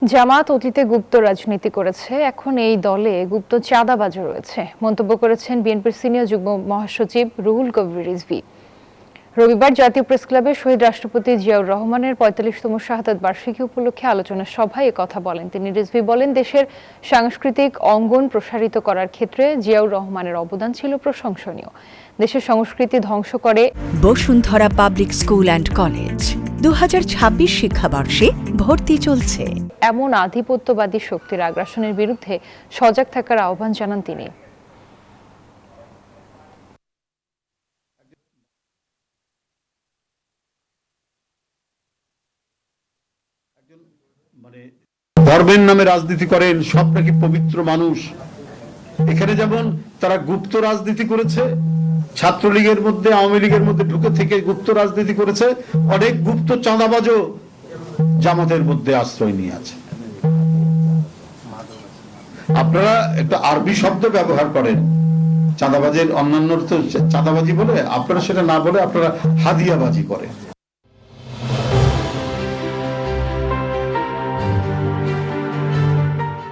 জামাত অতীতে গুপ্ত রাজনীতি করেছে, এখন এই দলে গুপ্ত চাঁদাবাজও রয়েছে, মন্তব্য করেছেন বিএনপির সিনিয়র যুগ্ম মহাসচিব রুহুল কবির রিজভী। রবিবার জাতীয় প্রেসক্লাবে শহীদ রাষ্ট্রপতি জিয়াউর রহমানের ৪৫তম শাহাদাত বার্ষিকী উপলক্ষে আলোচনা সভায় এ কথা বলেন তিনি। রিজভী বলেন, দেশের সাংস্কৃতিক অঙ্গন প্রসারিত করার ক্ষেত্রে জিয়াউর রহমানের অবদান ছিল প্রশংসনীয়। দেশের সংস্কৃতি ধ্বংস করে Bashundhara public school and college ২০২৬ শিক্ষাবর্ষে ভর্তি চলছে। এমন আধিপত্যবাদী শক্তির আগ্রাসনের বিরুদ্ধে সজাগ থাকার আহ্বান জানান তিনি। ধর্মের নামে রাজনীতি করেন, সব নাকি পবিত্র মানুষ। এখানে যেমন তারা গুপ্ত রাজনীতি করেছে, ছাত্রলীগের মধ্যে, আওয়ামী লীগের মধ্যে ঢুকে থেকে গুপ্ত রাজনীতি করেছে, অনেক গুপ্ত চাঁদাবাজও জামাতের মধ্যে আশ্রয় নিয়ে আছে। আপনারা একটা আরবি শব্দ ব্যবহার করেন চাঁদাবাজের, অন্যান্য তো চাঁদাবাজি বলে, আপনারা সেটা না বলে আপনারা হাদিয়াবাজি করেন।